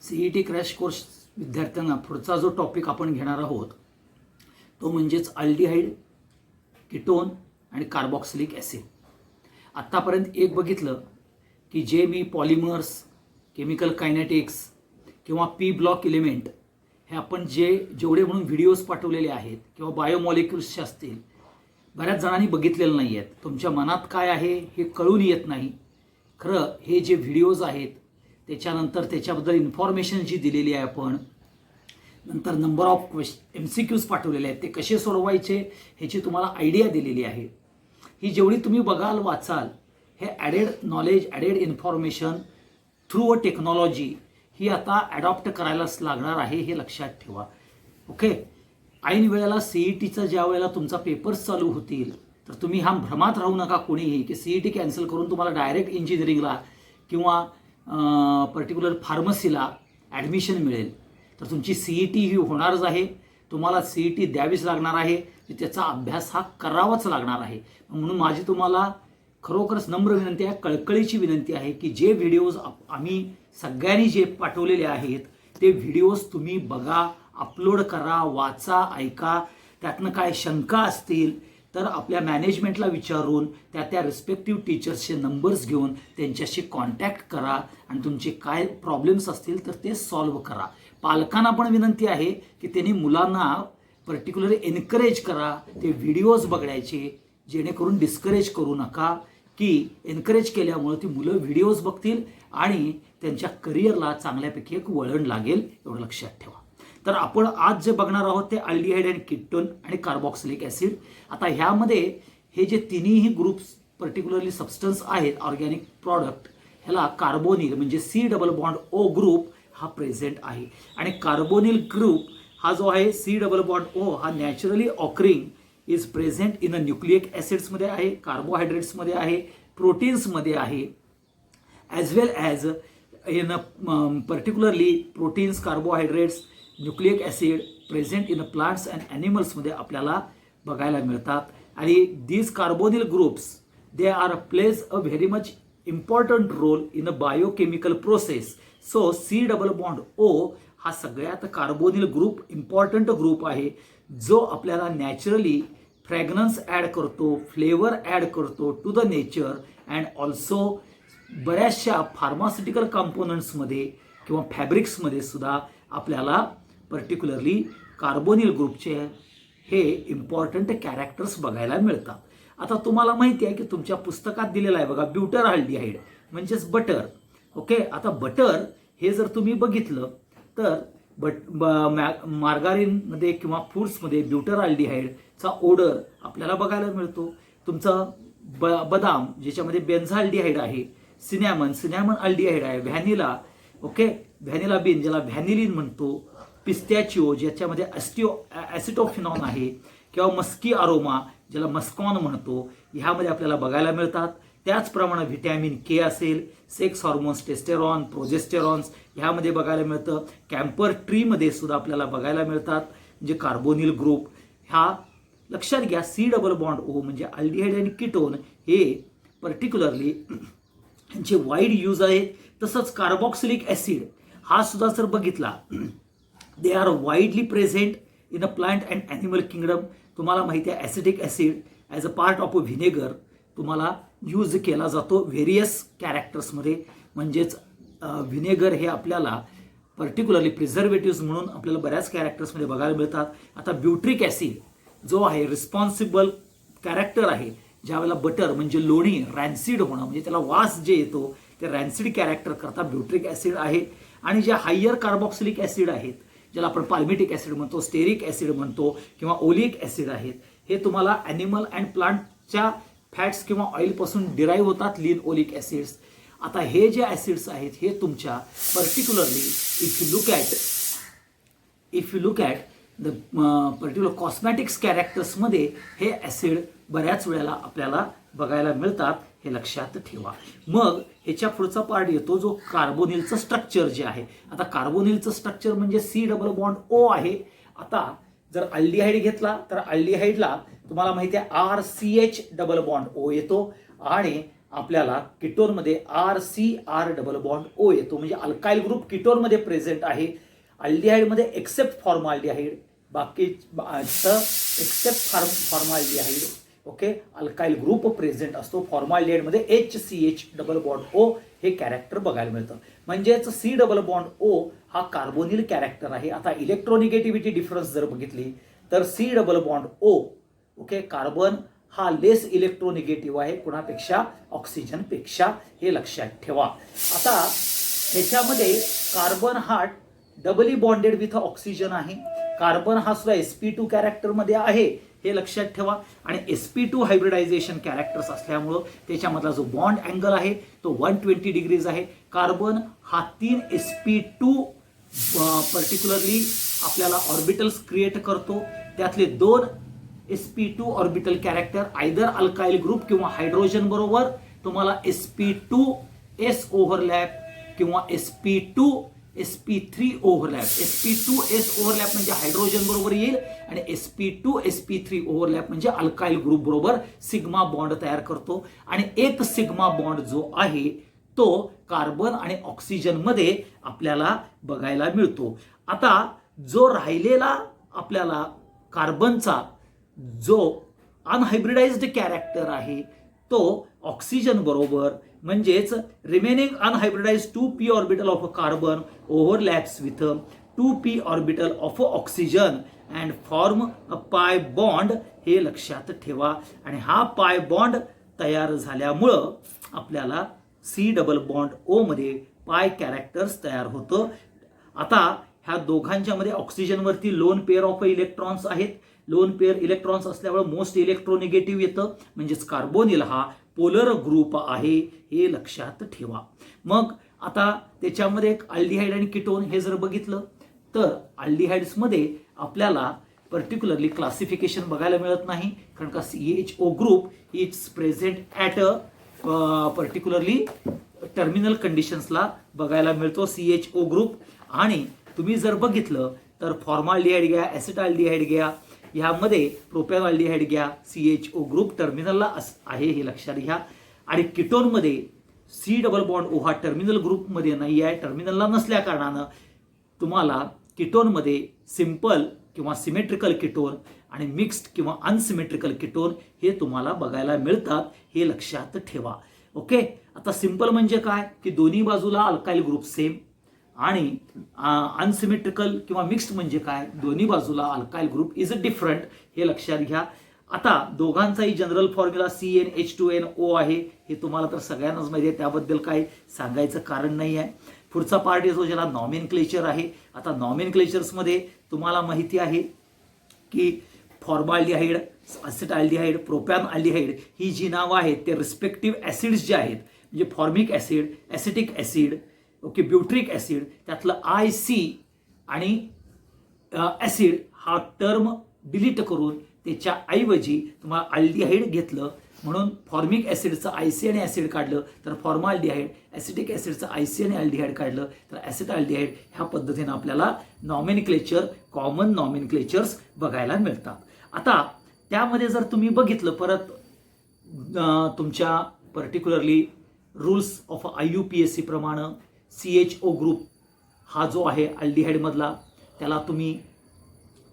CET crash course विद्यार्थ्यांना पुढचा जो टॉपिक आपण घेणार आहोत तो म्हणजेच अल्डिहाइड, कीटोन आणि कार्बॉक्सिलिक ॲसिड. आत्तापर्यंत एक बघितलं की जे मी पॉलिमर्स, केमिकल कायनेटिक्स किंवा पी ब्लॉक एलिमेंट हे आपण जेवढे म्हणून व्हिडिओज पाठवलेले आहेत किंवा बायोमॉलिक्युल्सचे असतील, बऱ्याच जणांनी बघितलेलं नाही आहेत. तुमच्या मनात काय आहे हे कळून येत नाही. खरं हे जे व्हिडिओज आहेत त्याच्यानंतर त्याच्याबद्दल इन्फॉर्मेशन जी दिलेली आहे आपण, नंतर नंबर ऑफ MCQs पाठवलेले आहेत, ते कसे सोडवायचे ह्याची तुम्हाला आयडिया दिलेली आहे. ही जेवढी तुम्ही बघाल, वाचाल, हे added knowledge, added information through a technology ही आता ॲडॉप्ट करायलाच लागणार आहे, हे लक्षात ठेवा. ओके. ऐन वेळेला CETचा ज्या वेळेला तुमचा पेपर्स चालू होतील तर तुम्ही हा भ्रमात राहू नका कोणीही की CET कॅन्सल करून तुम्हाला डायरेक्ट इंजिनिअरिंगला किंवा पर्टिक्युलर फार्मसीला ॲडमिशन मिळेल. तर तुमची CET ही होणारच आहे. तुम्हाला CET द्यावीच लागणार आहे. त्याचा अभ्यास हा करावाच लागणार आहे. म्हणून माझी तुम्हाला खरोखरच नम्र विनंती आहे, कळकळीची विनंती आहे की जे व्हिडिओज आम्ही सगळ्यांनी जे पाठवलेले आहेत ते व्हिडिओज तुम्ही बघा, अपलोड करा, वाचा, ऐका. त्यातनं काय शंका असतील तर आपल्या मॅनेजमेंटला विचारून त्या रिस्पेक्टिव्ह टीचर्सचे नंबर्स घेऊन त्यांच्याशी कॉन्टॅक्ट करा आणि तुमचे काय प्रॉब्लेम्स असतील तर ते सॉल्व्ह करा. पालकांना पण विनंती आहे की त्यांनी मुलांना पर्टिक्युलर एनकरेज करा ते व्हिडिओज बघायचे, जेणेकरून डिस्करेज करू नका. की एनकरेज केल्यामुळे ती मुलं व्हिडिओज बघतील आणि त्यांच्या करिअरला चांगल्यापैकी एक वळण लागेल, एवढं लक्षात ठेवा. तर आपण आज जे बघणार आहोत ते अल्डिहाइड आणि कीटोन आणि कार्बॉक्सिलिक ॲसिड. आता ह्यामध्ये हे जे तिन्हीही ग्रुप्स पर्टिक्युलरली सबस्टन्स आहेत, ऑर्गॅनिक प्रॉडक्ट, ह्याला कार्बोनिल म्हणजे C+O ग्रुप हा प्रेझेंट आहे. आणि कार्बोनिल ग्रुप हा जो आहे C+O हा naturally occurring is present in a nucleic ॲसिड्समध्ये आहे, कार्बोहायड्रेट्समध्ये आहे, प्रोटीन्समध्ये आहे, as well as in particularly proteins, carbohydrates, nucleic acid present in plants and ॲनिमल्समध्ये आपल्याला बघायला मिळतात. आणि these carbonyl groups they are plays a very much important role in a biochemical process. So C+O हा सगळ्यात कार्बोनिल ग्रुप इम्पॉर्टंट ग्रुप आहे, जो आपल्याला नॅचरली फ्रॅग्रन्स ॲड करतो, फ्लेवर ॲड करतो to the nature and also बऱ्याचशा pharmaceutical कंपोनंट्समध्ये किंवा फॅब्रिक्समध्ये सुद्धा आपल्याला पर्टिक्युलरली कार्बोनिल ग्रुपचे हे इम्पॉर्टंट कॅरेक्टर्स बघायला मिळतात. आता तुम्हाला माहिती आहे की तुमच्या पुस्तकात दिलेलं आहे बघा, ब्युटरअल्डिहाइड म्हणजेच बटर. ओके. आता बटर हे जर तुम्ही बघितलं तर मार्गारीनमध्ये किंवा फूड्समध्ये ब्युटरअल्डिहाइडचा ओडर आपल्याला बघायला मिळतो. तुमचं बदाम ज्याच्यामध्ये बेन्झाल्डिहाइड आहे, सिनॅमन अल्डिहाइड आहे, व्हॅनिला, ओके, व्हॅनिला बीन ज्याला व्हॅनिलिन म्हणतो, पिस्त्याचिओ ज्याच्यामध्ये ॲसिटोफिनॉन आहे, किंवा मस्की अरोमा ज्याला मस्कॉन म्हणतो, ह्यामध्ये आपल्याला बघायला मिळतात. त्याचप्रमाणे व्हिटॅमिन K असेल, सेक्स हॉर्मोन्स, टेस्टेरॉन, प्रोजेस्टेरॉन्स ह्यामध्ये बघायला मिळतं. कॅम्पर ट्रीमध्ये सुद्धा आपल्याला बघायला मिळतात. म्हणजे कार्बोनिल ग्रुप हा लक्षात घ्या. C+O म्हणजे अल्डिहाइड आणि कीटोन हे पर्टिक्युलरली यांचे वाईड यूज आहे. तसंच कार्बॉक्सिलिक ॲसिड हा सुद्धा जर बघितला, they are widely present in a plant and animal kingdom. तुम्हाला माहिती आहे acetic acid as a part of a vinegar तुम्हाला यूज केला जातो व्हेरियस कॅरेक्टर्समध्ये. म्हणजेच व्हिनेगर हे आपल्याला पर्टिक्युलरली प्रिझर्वेटिव्स म्हणून आपल्याला बऱ्याच कॅरेक्टर्समध्ये बघायला मिळतात. आता ब्युट्रिक ॲसिड जो आहे रिस्पॉन्सिबल कॅरेक्टर आहे, ज्यावेळेला बटर म्हणजे लोणी रॅन्सिड होणं म्हणजे त्याला वास जे येतो ते रॅन्सिड कॅरेक्टर करता ब्युट्रिक ॲसिड आहे. आणि जे हायर कार्बॉक्सिलिक ॲसिड आहेत, ज्याला आपण पाल्मिटिक ॲसिड म्हणतो, स्टेरिक ॲसिड म्हणतो किंवा ओलिक ॲसिड आहेत, हे तुम्हाला ॲनिमल अँड प्लांटच्या फॅट्स किंवा ऑइलपासून डिराईव्ह होतात, लीन ओलिक ॲसिड्स. आता हे जे ॲसिड्स आहेत हे तुमच्या particularly if you look at the particular cosmetics कॅरेक्टर्समध्ये हे ॲसिड बऱ्याच वेळेला आपल्याला बघायला मिळतात, हे लक्षात ठेवा. मग ह्याच्या पुढचा पार्ट येतो जो कार्बोनिलचं स्ट्रक्चर जे आहे. आता कार्बोनिलचं स्ट्रक्चर म्हणजे C+O आहे. आता जर अल्डिहाइड घेतला तर अल्डिहाइडला तुम्हाला माहिती आहे RCH डबल बॉन्ड O येतो आणि आपल्याला कीटोनमध्ये RCR डबल बॉन्ड O येतो, म्हणजे अल्काइल ग्रुप कीटोनमध्ये प्रेझेंट आहे. अल्डिहाइडमध्ये एक्सेप्ट फॉर्माल्डिहाइड, बाकी except formaldehyde, okay, alkyl group present असतो. फॉर्माल्डिहाइडमध्ये HCH डबल बॉन्ड O हे कॅरेक्टर बघायला मिळतं. म्हणजेच C डबल बॉन्ड O हा कार्बोनिल कॅरेक्टर आहे. आता इलेक्ट्रोनिगेटिव्हिटी डिफरन्स जर बघितली तर C double bond O, okay, carbon हा लेस इलेक्ट्रोनिगेटिव्ह आहे कुणापेक्षा, ऑक्सिजनपेक्षा, हे लक्षात ठेवा. आता ह्याच्यामध्ये कार्बन हा डबली बॉन्डेड विथ ऑक्सिजन आहे. कार्बन हा सुद्धा sp2 कॅरेक्टरमध्ये आहे, हे लक्षात ठेवा. आणि sp2 हायब्रिडायझेशन कॅरेक्टर्स असल्यामुळं त्याच्यामधला जो बॉन्ड अँगल आहे तो 120 डिग्रीज आहे. कार्बन हा 3 sp2 पर्टिक्युलरली आपल्याला ऑर्बिटल्स क्रिएट करतो. त्यातले 2 sp2 orbital character either alkyl group किंवा हायड्रोजन बरोबर तुम्हाला sp2s ओव्हरलॅप किंवा sp3 ओव्हरलॅप. sp2s ओव्हरलॅप म्हणजे हायड्रोजन बरोबर येईल आणि sp3 ओव्हरलॅप म्हणजे अल्काइल ग्रुप बरोबर सिग्मा बॉन्ड तयार करतो. आणि एक सिग्मा बॉन्ड जो आहे तो कार्बन आणि ऑक्सिजन मध्ये आपल्याला बघायला मिळतो. आता जो राहिलेला आपल्याला कार्बनचा जो अनहायब्रिडाइज्ड कॅरेक्टर आहे तो ऑक्सिजन बरोबर, म्हणजेच remaining unhybridized 2p orbital of carbon overlaps with 2p orbital of oxygen and form a pi bond, हे लक्षात ठेवा. आणि हा पाय बॉन्ड तयार झाल्यामुळं आपल्याला C डबल बॉन्ड O मध्ये पाय कॅरेक्टर्स तयार होतं. आता ह्या दोघांच्या मध्ये ऑक्सिजनवरती लोन पेअर ऑफ इलेक्ट्रॉन्स आहेत. लोन पेअर इलेक्ट्रॉन्स असल्यामुळे मोस्ट इलेक्ट्रोनिगेटिव्ह येतं, म्हणजेच कार्बोनिल हा पोलर ग्रुप आहे, हे लक्षात ठेवा. मग आता त्याच्यामध्ये एक अल्डिहाइड आणि कीटोन हे जर बघितलं तर अल्डिहाइड्समध्ये आपल्याला पर्टिक्युलरली क्लासिफिकेशन बघायला मिळत नाही, कारण का CHO group is present at particularly terminal कंडिशन्सला बघायला मिळतो CHO ग्रुप. आणि तुम्ही जर बघितलं तर फॉर्माल्डिहाइड घ्या, ॲसिटाल्डिहाइड घ्या, ह्यामध्ये प्रोपॅनॉल्डिहाइड घ्या, CHO ग्रुप टर्मिनलला आहे, हे लक्षात घ्या. आणि कीटोनमध्ये C डबल बॉन्ड O हा टर्मिनल ग्रुपमध्ये नाही आहे. टर्मिनलला नसल्या कारणानं तुम्हाला कीटोनमध्ये सिंपल किंवा सिमेट्रिकल कीटोन आणि मिक्स्ड किंवा अनसिमेट्रिकल कीटोन हे तुम्हाला बघायला मिळतात, हे लक्षात ठेवा. ओके, आता सिंपल म्हणजे काय की दोन्ही बाजूला अल्काइल ग्रुप सेम, आणि अनसिमेट्रिकल किंवा मिक्स्ड म्हणजे काय, दोन्ही बाजूला अल्काइल ग्रुप इज डिफरंट, हे लक्षात घ्या. आता दोघांचाही जनरल फॉर्म्युला CnH2nO आहे, हे तुम्हाला तर सगळ्यांनाच माहिती आहे, त्याबद्दल काही सांगायचं कारण नाही आहे. पुढचा पार्ट येतो ज्याला नॉमेनक्लेचर आहे. आता नॉमेनक्लेचर्समध्ये तुम्हाला माहिती आहे की फॉर्माल्डिहाइड, ॲसिटाल्डिहाइड, प्रोपॅनॉल्डिहाइड ही जी नावं आहेत ते रिस्पेक्टिव्ह ॲसिड्स जे आहेत, म्हणजे formic acid, acetic acid, okay, butyric acid, त्यातलं IC आणि ॲसिड हा टर्म डिलीट करून त्याच्या ऐवजी तुम्हाला अल्डिहाइड घेतलं, म्हणून फॉर्मिक ॲसिडचं IC आणि ॲसिड काढलं तर फॉर्माल्डिहाइड, ॲसिटिक ॲसिडचं IC आणि अल्डिहाइड काढलं तर ॲसिटाल्डिहाइड. ह्या पद्धतीनं आपल्याला नॉमेनक्लेचर, कॉमन नॉमेनक्लेचर्स बघायला मिळतात. आता त्यामध्ये जर तुम्ही बघितलं परत तुमच्या पर्टिक्युलरली रूल्स ऑफ IUPAC प्रमाणे CHO ग्रुप हा जो आहे अल्डिहाइडमधला त्याला तुम्ही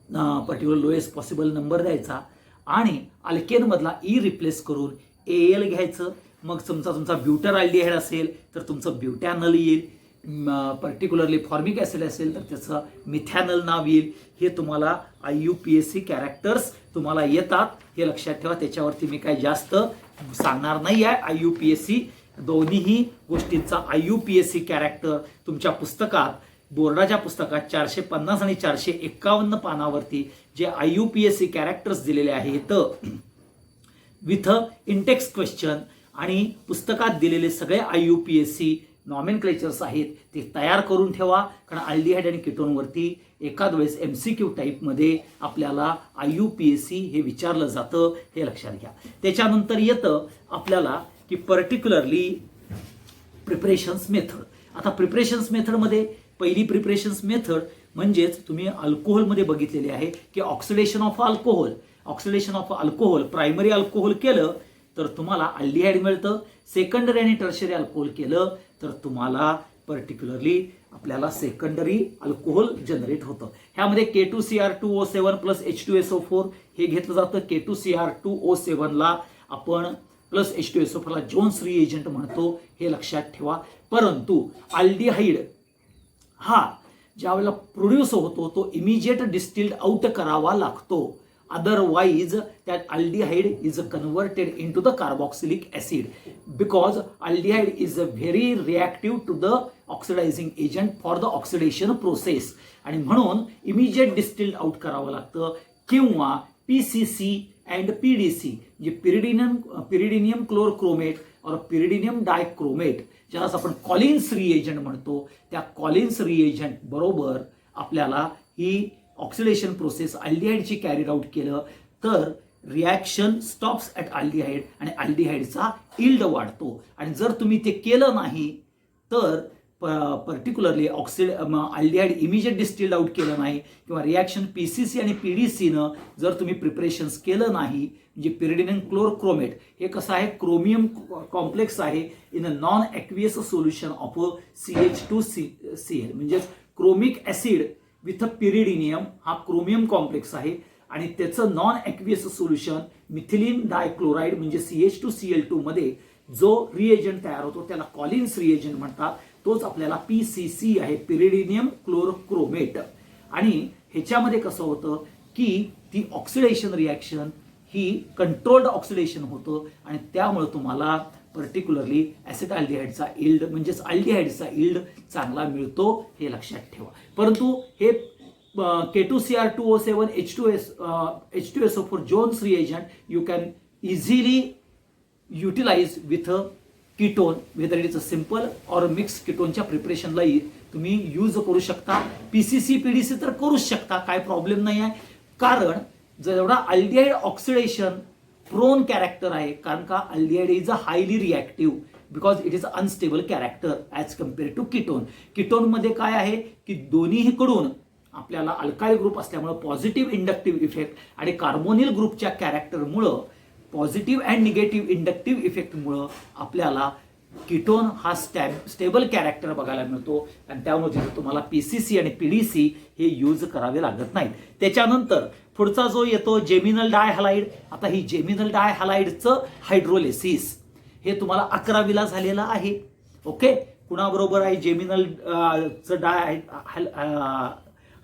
पर्टिक्युलर लोएस्ट पॉसिबल नंबर द्यायचा आणि अल्केनमधला E रिप्लेस करून AL घ्यायचं. मग तुमचा ब्युटर अल्डिहाइड असेल तर तुमचं ब्युटॅनल येईल, पर्टिक्युलरली फॉर्मिक ॲसिड असेल तर त्याचं मिथॅनल नाव येईल. हे तुम्हाला IUPAC कॅरेक्टर्स तुम्हाला येतात, हे लक्षात ठेवा. त्याच्यावरती मी काही जास्त सांगणार नाही आहे. IUPAC दोन्हीही गोष्टींचा IUPAC कॅरेक्टर तुमच्या पुस्तकात, बोर्डाच्या पुस्तकात 450 आणि 451 पानावरती जे IUPAC कॅरेक्टर्स दिलेले आहेत विथ इंटेक्स क्वेश्चन आणि पुस्तकात दिलेले सगळे IUPAC नॉमेनक्लेचर्स आहेत ते तयार करून ठेवा, कारण अल्डिहाइड आणि कीटोनवरती एखाद वेळेस MCQ टाईपमध्ये आपल्याला IUPAC हे विचारलं जातं, हे लक्षात घ्या. त्याच्यानंतर येतं आपल्याला की पर्टिक्युलरली प्रिपरेशन्स मेथड. आता प्रिपरेशन्स मेथडमध्ये पहिली प्रिपरेशन्स मेथड म्हणजेच तुम्ही अल्कोहोलमध्ये बघितलेली आहे की oxidation of alcohol. Oxidation of alcohol, primary alcohol केलं तर तुम्हाला अल्डिहाइड मिळतं. सेकंडरी आणि टर्शरी अल्कोहोल केलं तर तुम्हाला पर्टिक्युलरली आपल्याला सेकंडरी अल्कोहोल जनरेट होतं. ह्यामध्ये K2Cr2O7 प्लस H2SO4 हे घेतलं जातं. K2Cr2O7 ला आपण प्लस H2SO4 ला जोन्स रिएजंट म्हणतो, हे लक्षात ठेवा. परंतु अल्डिहाइड हा ज्या वेळेला प्रोड्यूस होतो तो इमिजिएट डिस्टिल्ड आउट करावा लागतो. Otherwise that aldehyde is converted into the carboxylic acid because aldehyde is very reactive to the oxidizing agent for the oxidation process आणि म्हणून इमिजिएट डिस्टिल्ड आउट करावं लागतं. किंवा PCC अँड PDC जे पिरिडिनियम क्लोरक्रोमेट और पिरिडिनियम dichromate ज्याला आपण कॉलिन्स रिएजंट म्हणतो, त्या कॉलिन्स रिएजंट बरोबर आपल्याला ही ऑक्सिडेशन प्रोसेस अल्डिहाइडची कॅरीड आउट केलं तर रिॲक्शन स्टॉप्स ॲट अल्डिहाइड आणि अल्डिहाइडचा इल्ड वाढतो. आणि जर तुम्ही ते केलं नाही तर particularly aldehyde immediate distilled out केलं नाही किंवा रिॲक्शन PCC आणि PDCनं जर तुम्ही प्रिपरेशन्स केलं नाही, म्हणजे पिरिडिनियम क्लोरक्रोमेट हे कसं आहे, क्रोमियम कॉम्प्लेक्स आहे in a non aqueous solution of CH2Cl, म्हणजे क्रोमिक ॲसिड विथ पिरिडिनियम हा क्रोमियम कॉम्प्लेक्स आहे आणि त्याचं नॉन ॲक्वियस सोल्युशन मिथिलीन डायक्लोराइड म्हणजे CH2Cl2 मध्ये जो रिएजंट तयार होतो त्याला कॉलिन्स रिएजंट म्हणतात. तोच आपल्याला PCC आहे, पिरिडिनियम क्लोरक्रोमेट. आणि ह्याच्यामध्ये कसं होतं की ती ऑक्सिडेशन रिॲक्शन ही कंट्रोल्ड ऑक्सिडेशन होतं आणि त्यामुळे तुम्हाला पर्टिक्युलरली ॲसिटाल्डिहाइडचा इल्ड म्हणजेच अल्डिहाइडचा इल्ड चांगला मिळतो, हे लक्षात ठेवा. परंतु हे K2Cr2O7 H2SO4 Jones reagent you can easily utilize with ketone, whether it is a simple or mix कीटोनच्या प्रिपरेशनला तुम्ही यूज करू शकता. PCC PDC तर करूच शकता, काय प्रॉब्लेम नाही आहे. कारण जेवढा अल्डिहाइड ऑक्सिडेशन प्रोन कॅरेक्टर आहे, कारण का aldehyde is a highly reactive because it is unstable character as compare to ketone. कीटोनमध्ये काय आहे की दोन्हीकडून आपल्याला अल्काइल ग्रुप असल्यामुळं पॉझिटिव्ह इंडक्टिव्ह इफेक्ट आणि कार्बोनिल ग्रुपच्या कॅरेक्टरमुळं पॉझिटिव्ह अँड निगेटिव्ह इंडक्टिव्ह इफेक्टमुळं आपल्याला कीटोन हा स्टेबल कॅरेक्टर बघायला मिळतो आणि त्यामुळे तुम्हाला PCC आणि PDC हे यूज करावे लागत नाहीत. त्याच्यानंतर पुढचा जो येतो जेमिनल डायहॅलाइड. आता ही जेमिनल डायहॅलाइडचं हायड्रोलिसिस हे तुम्हाला 11वीला झालेलं आहे. ओके, कुणाबरोबर आहे जेमिनल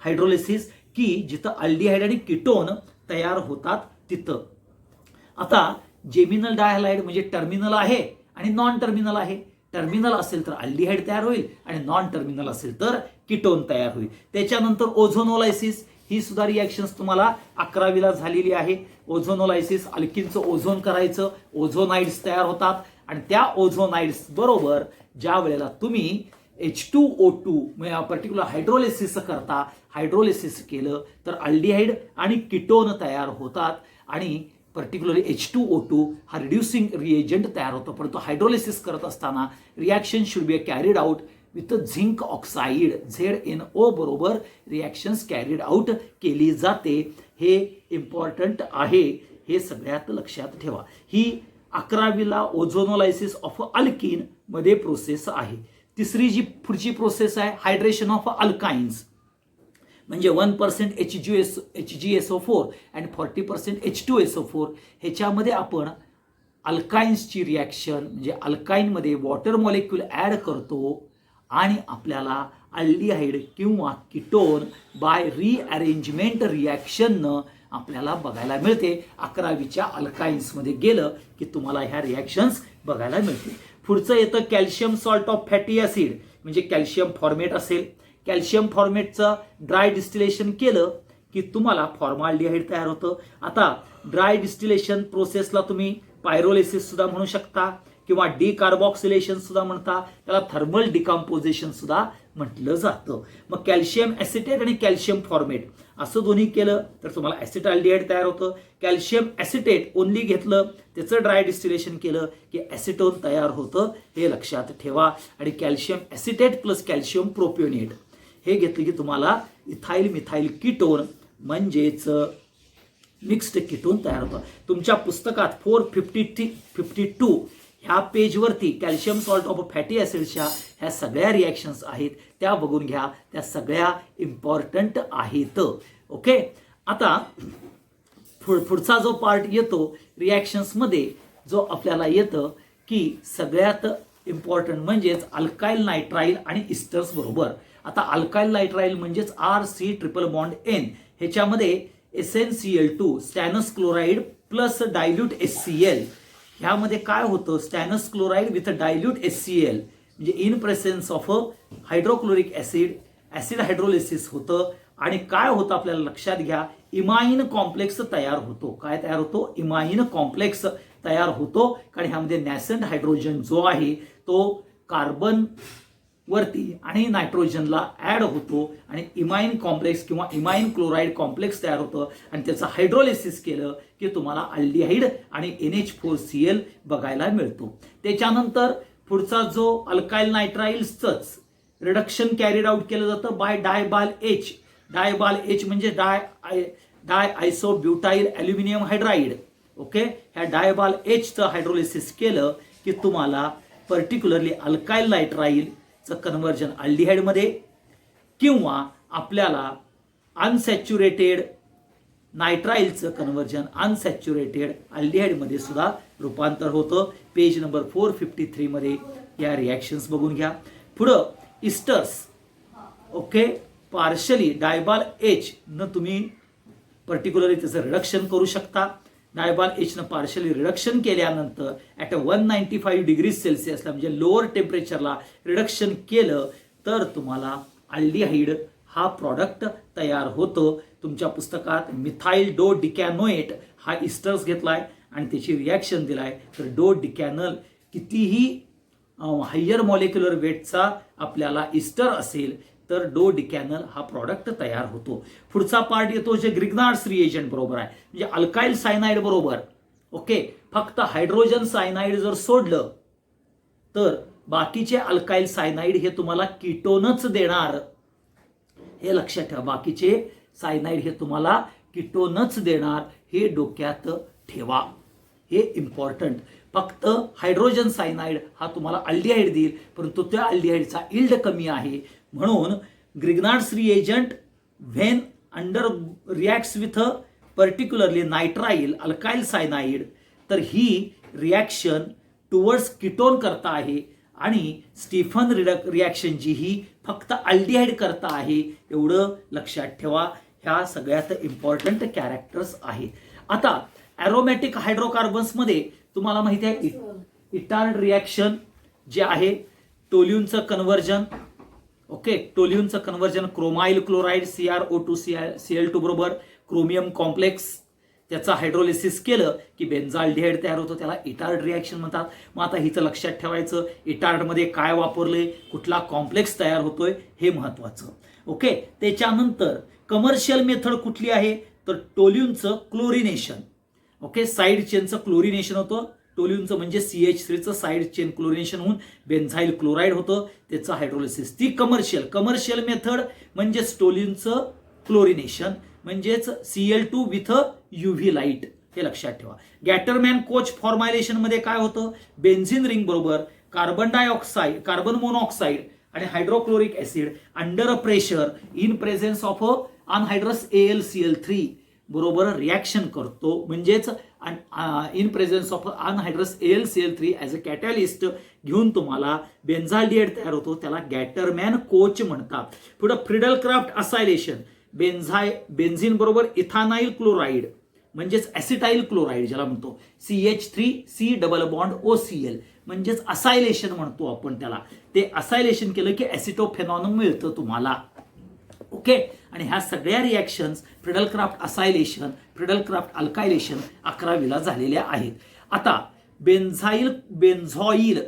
हायड्रोलिसिस की जिथं अल्डिहाइड आणि कीटोन तयार होतात तिथं. आता जेमिनल डायहॅलाइड म्हणजे टर्मिनल आहे आणि नॉन टर्मिनल आहे. टर्मिनल असेल तर अल्डिहाइड तयार होईल आणि नॉन टर्मिनल असेल तर कीटोन तयार होईल. त्याच्यानंतर ओझोनोलायसिस ही सुद्धा रिॲक्शन्स तुम्हाला 11वीला झालेली आहे. ओझोनोलायसिस अल्किनचं ओझोन करायचं, ओझोनाइड्स तयार होतात आणि त्या ओझोनाइड्स बरोबर ज्या वेळेला तुम्ही H2O2 पर्टिक्युलर हायड्रोलिसिस करता, हायड्रोलिसिस केलं तर अल्डिहाइड आणि कीटोन तयार होतात आणि पर्टिक्युलरली H2O2 हा रिड्युसिंग रिएजंट तयार होतो. परंतु हायड्रोलिसिस करत असताना reaction should be carried out with zinc oxide ZNO बरोबर रिॲक्शन्स कॅरीड आउट केली जाते. हे इम्पॉर्टंट आहे, हे सगळ्यात लक्षात ठेवा. ही 11वीला ओझोनोलायसिस ऑफ अल्किन मध्ये प्रोसेस आहे. तिसरी जी पुढची प्रोसेस आहे हायड्रेशन ऑफ अल्काइन्स म्हणजे 1% HgSO4 आणि 40% H2SO4. ह्याच्यामध्ये आपण अल्काइन्सची रिॲक्शन म्हणजे अल्काइनमध्ये वॉटर मॉलिक्यूल ॲड करतो आणि आपल्याला अल्डिहाइड किंवा कीटोन बाय रिअरेंजमेंट रिॲक्शननं आपल्याला बघायला मिळते. 11वीच्या अल्काइन्समध्ये गेलं की तुम्हाला ह्या रिॲक्शन्स बघायला मिळते. पुढचं येतं calcium salt of fatty acid म्हणजे कॅल्शियम फॉर्मेट असेल. कॅल्शियम फॉर्मेटचं ड्राय डिस्टिलेशन केलं की तुम्हाला फॉर्माल्डिहाइड तयार होतं. आता ड्राय डिस्टिलेशन प्रोसेसला तुम्ही पायरोलिसिस सुद्धा म्हणू शकता किंवा डिकार्बॉक्सिलेशन सुद्धा म्हणता, त्याला थर्मल डिकम्पोजिशन सुद्धा म्हटलं जातं. मग कॅल्शियम ॲसिटेट आणि कॅल्शियम फॉर्मेट असं दोन्ही केलं तर तुम्हाला ॲसिटाल्डिहाइड तयार होतं. कॅल्शियम ॲसिटेट ओनली घेतलं, त्याचं ड्राय डिस्टिलेशन केलं की ॲसिटोन तयार होतं, हे लक्षात ठेवा. आणि calcium acetate plus calcium propionate हे घेतलं की तुम्हाला इथाइल मिथाइल कीटोन म्हणजेच मिक्स्ड कीटोन तयार होतं. तुमच्या पुस्तकात 452 ह्या पेजवरती कॅल्शियम सॉल्ट ऑफ फॅटी ॲसिड्सच्या ह्या सगळ्या रिॲक्शन्स आहेत, त्या बघून घ्या. त्या सगळ्या इम्पॉर्टंट आहेत. ओके, आता पुढचा जो पार्ट येतो रिॲक्शन्समध्ये, जो आपल्याला येतं की सगळ्यात इम्पॉर्टंट म्हणजेच अल्काइल नायट्राइल आणि इस्टर्स बरोबर. आता अल्काइल नायट्राइल म्हणजेच RC∼N, ह्याच्यामध्ये SnCl2 stannous chloride plus dilute HCl. ह्यामध्ये काय होतं, stannous chloride with dilute HCl म्हणजे in presence of hydrochloric acid hydrolysis होतं. आणि काय होतं आपल्याला लक्षात घ्या, इमाइन कॉम्प्लेक्स तयार होतो. काय तयार होतो, इमाइन कॉम्प्लेक्स तयार होतो. कारण ह्यामध्ये नॅसंट हायड्रोजन जो आहे तो कार्बन वरती आणि नायट्रोजनला ऍड होतो आणि इमाइन कॉम्प्लेक्स किंवा इमाइन क्लोराईड कॉम्प्लेक्स तयार होतं आणि त्याचं हायड्रोलिसिस केलं की तुम्हाला अल्डिहाइड आणि NH4Cl बघायला मिळतो. त्याच्यानंतर पुढचा जो अल्काइल नायट्राइल्सच रिडक्शन कॅरीड आउट केलं जातं बाय डायबाल H. डायबाल H म्हणजे डाय आयसोब्युटाइल अल्युमिनियम हायड्राइड. ओके, ह्या डायबाल Hचं हायड्रोलिसिस केलं की तुम्हाला पर्टिक्युलरली अल्काइल नायट्राइलचं कन्व्हर्जन अल्डिहाइडमध्ये किंवा आपल्याला अनसॅच्युरेटेड नायट्राइलचं कन्व्हर्जन अनसॅच्युरेटेड अल्डिहाइडमध्ये सुद्धा रूपांतर होतं. पेज नंबर 453 मध्ये या रिॲक्शन्स बघून घ्या. पुढं इस्टर्स. ओके, पार्शली डायबाल H न तुम्ही पर्टिक्युलरली त्याचं रिडक्शन करू शकता. डायबाल H न पार्शली रिडक्शन केल्यानंतर ॲट 195 डिग्री सेल्सिअसला म्हणजे लोअर टेम्परेचरला रिडक्शन केलं तर तुम्हाला अल्डिहाइड हा प्रॉडक्ट तयार होतो. तुमच्या पुस्तकात मिथाइल डो डिकॅनोएट हा इस्टर्स घेतलाय आणि त्याची रिॲक्शन दिलाय. तर डो डिकॅनल कितीही हायर मॉलिक्युलर वेटचा आपल्याला इस्टर असेल तर डो डिकॅनल हा प्रॉडक्ट तयार होतो. पुढचा पार्ट येतो जे ग्रिग्नार्ड्स रिएजंट बरोबर आहे, म्हणजे अल्काइल सायनाइड बरोबर. ओके, फक्त हायड्रोजन सायनाइड जर सोडलं तर बाकीचे अल्काइल सायनाइड हे तुम्हाला कीटोनच देणार. हे लक्षात ठेवा, बाकीचे सायनाइड हे तुम्हाला कीटोनच देणार, हे डोक्यात ठेवा. हे इम्पॉर्टंट. फक्त हायड्रोजन सायनाइड हा तुम्हाला अल्डिहाइड देईल, परंतु त्या अल्डिहाइडचा इल्ड कमी आहे. म्हणून Grignard's reagent when under reacts with particularly nitrile alkyl cyanide, तर ही रिॲक्शन टुवर्ड्स कीटोन करता आहे आणि स्टीफन रिॲक्शन जी ही फक्त अल्डिहाइड करता आहे. एवढं लक्षात ठेवा. ह्या सगळ्यात इम्पॉर्टंट कॅरेक्टर्स आहेत. आता ॲरोमॅटिक हायड्रोकार्बन्समध्ये तुम्हाला माहिती आहे इटार्ड रिॲक्शन जे आहे, टोल्यूनचं कन्व्हर्जन. ओके, टोल्यूनचं कन्व्हर्जन क्रोमाइल क्लोराईड CrO2Cl2 बरोबर क्रोमियम कॉम्प्लेक्स त्याचा हायड्रोलिसिस केलं की बेन्झाल्डिहाइड तयार होतो. त्याला इटार्ड रिॲक्शन म्हणतात. मग आता हिचं लक्षात ठेवायचं, इटार्डमध्ये काय वापरले, कुठला कॉम्प्लेक्स तयार होतोय हे महत्वाचं. ओके, त्याच्यानंतर कमर्शियल मेथड कुठली आहे तर टोल्यूनचं क्लोरिनेशन. ओके, साईड चेनचं क्लोरिनेशन होतं. टोल्यूनचं म्हणजे CH3चं साईड चेन क्लोरिनेशन होऊन बेन्झाइल क्लोराईड होतं, त्याचं हायड्रोलिसिस. ती कमर्शियल मेथड म्हणजेच टोल्यूनचं क्लोरिनेशन म्हणजेच Cl2 विथ UV लाईट. हे लक्षात ठेवा. गॅटरमॅन कोच फॉर्म्युलेशन मध्ये काय होतं, बेन्झिन रिंग बरोबर कार्बन मोनॉक्साईड आणि hydrochloric acid under pressure in presence of anhydrous AlCl3 बरोबर रिॲक्शन करतो. म्हणजेच in presence of anhydrous AlCl3 as a catalyst घेऊन तुम्हाला बेन्झाल्डिहाइड तयार होतो. त्याला गॅटरमॅन कोच म्हणतात. पुढे फ्रिडलक्राफ्ट असायलेशन. बेन्झिन बरोबर इथानाइल क्लोराईड म्हणजेच ॲसिटाइल क्लोराईड ज्याला म्हणतो CH3C डबल बॉन्ड OCl म्हणजेच असायलेशन म्हणतो आपण त्याला. ते असायलेशन केलं की ॲसिटोफेनॉन मिळतं तुम्हाला. ओके, आणि ह्या सगळ्या रिॲक्शन्स फ्रिडलक्राफ्ट असायलेशन, फ्रिडलक्राफ्ट अल्कायलेशन 11वीला झालेल्या आहेत. आता बेन्झॉईल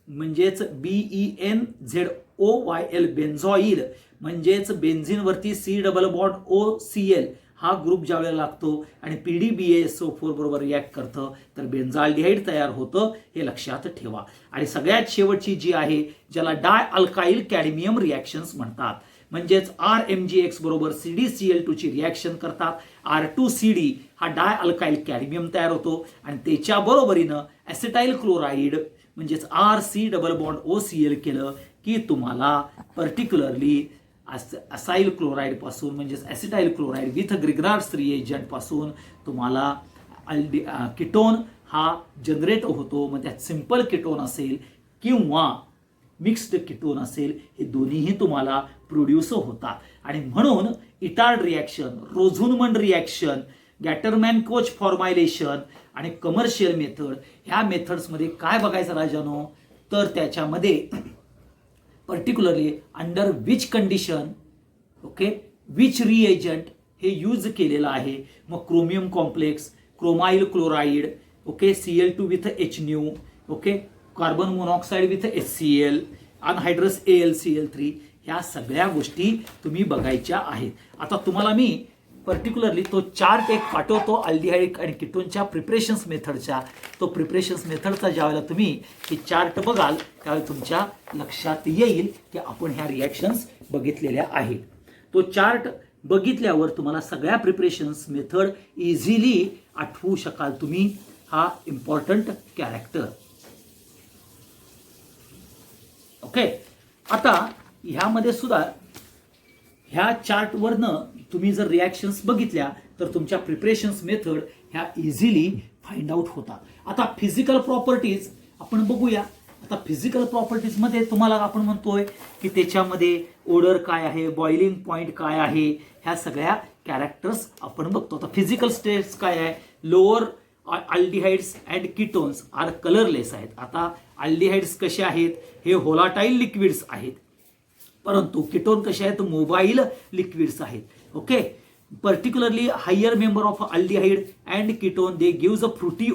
म्हणजेच BENZOYL बेन्झॉईल म्हणजेच बेन्झिनवरती C डबल बॉन्ड OCl हा ग्रुप ज्यावेळेला लागतो आणि PDBaSO4 बरोबर रिॲक्ट करतं तर बेन्झाल्डिहाइड तयार होतं. हे लक्षात ठेवा. आणि सगळ्यात शेवटची जी आहे ज्याला डाय अल्काइल कॅडमियम रिॲक्शन्स म्हणतात. म्हणजेच RMgX बरोबर CdCl2 ची रिॲक्शन करतात. R2CD हा डाय अल्काइल कॅडमियम तयार होतो आणि त्याच्या बरोबरीनं ॲसिटाइल क्लोराईड म्हणजेच RC डबल बॉन्ड OCl केलं की तुम्हाला पर्टिक्युलरली असाइल क्लोराईड पासून म्हणजेच ॲसिटाइल क्लोराईड विथ ग्रिग्नार्ड्स रिएजंट पासून तुम्हाला कीटोन हा जनरेट होतो. मग त्यात सिंपल कीटोन असेल किंवा मिक्स्ड कीटोन असेल, हे दोन्हीही तुम्हाला प्रोड्यूस होतात. आणि म्हणून इटार्ड रिॲक्शन, रोझुनमंड रिॲक्शन, गॅटरमॅन कोच फॉर्मायलेशन आणि कमर्शियल मेथड ह्या मेथड्समध्ये काय बघायचं राजानो, तर त्याच्यामध्ये particularly under which condition okay which reagent हे यूज केलेलं आहे. मग chromium complex, chromyl chloride okay Cl2 with HNu okay carbon monoxide with HCl, अनहायड्रस AlCl3 ह्या सगळ्या गोष्टी तुम्ही बघायच्या आहेत. आता तुम्हाला मी पर्टिक्युलरली तो चार्ट एक पाठवतो अल्डिहाइड आणि कीटोनच्या प्रिपरेशन्स मेथडच्या. तो प्रिपरेशन्स मेथडचा ज्यावेळेला तुम्ही हे चार्ट बघाल त्यावेळेला तुमच्या लक्षात येईल की आपण ह्या रिॲक्शन्स बघितलेल्या आहेत. तो चार्ट बघितल्यावर तुम्हाला सगळ्या प्रिपरेशन्स मेथड इझिली आठवू शकाल तुम्ही. हा इम्पॉर्टंट कॅरेक्टर ओके. आता ह्यामध्ये सुद्धा ह्या चार्टवरनं तुम्ही जर रिॲक्शन्स बघितल्या तर तुमच्या प्रिपरेशन्स मेथड ह्या इझिली फाइंड आउट होतात. आता फिजिकल प्रॉपर्टीज आपण बघूया. आता फिजिकल प्रॉपर्टीजमध्ये तुम्हाला आपण म्हणतोय की त्याच्यामध्ये ओडर काय आहे, बॉइलिंग पॉईंट काय आहे, ह्या सगळ्या कॅरेक्टर्स आपण बघतो. आता फिजिकल स्टेट्स काय आहे, lower aldehydes and ketones are colourless आहेत. आता अल्डिहाइड्स कसे आहेत, हे होलाटाईल लिक्विड्स आहेत, परंतु कीटोन कसे आहेत, मोबाईल लिक्विड्स आहेत. Okay. Particularly higher member of aldehyde and ketone they gives a fruity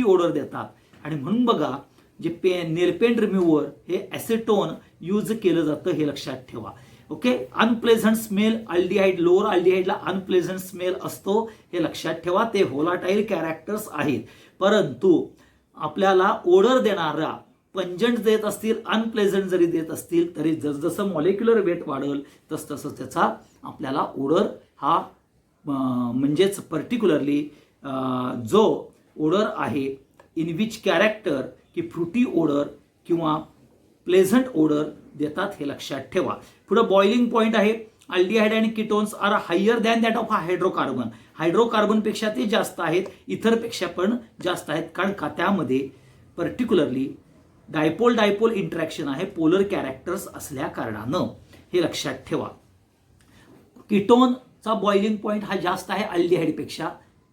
odour देतात. आणि म्हणून बघा जे नेलपेंट रिम्यूव्हर हे ॲसेटोन यूज केलं जातं, हे लक्षात ठेवा. Okay. Unplesant smell aldehyde, lower अल्डिहाइडला अनप्लेझंट स्मेल असतो, हे लक्षात ठेवा. ते होलाटाईल कॅरेक्टर्स आहेत, परंतु आपल्याला ओडर देणारा पंजंट देत असतील, अनप्लेझंट जरी देत असतील तरी जसजसं मॉलिक्युलर वेट वाढेल तसतसं त्याचा आपल्याला ओडर हा म्हणजेच पर्टिक्युलरली जो ओडर आहे इन विच कॅरेक्टर की फ्रुटी ओडर किंवा प्लेझंट ओडर देतात, हे लक्षात ठेवा. पुढे बॉइलिंग पॉईंट आहे. अल्डिहाइड आणि ketones are higher than that of hydrocarbon. हायड्रोकार्बनपेक्षा ते जास्त आहेत, इथरपेक्षा पण जास्त आहेत, कारण का त्यामध्ये पर्टिक्युलरली डायपोल इंटरॅक्शन आहे, पोलर कॅरेक्टर्स असल्या कारणानं, हे लक्षात ठेवा. कीटोनचा बॉइलिंग पॉईंट हा जास्त आहे अल्डिहाइडपेक्षा.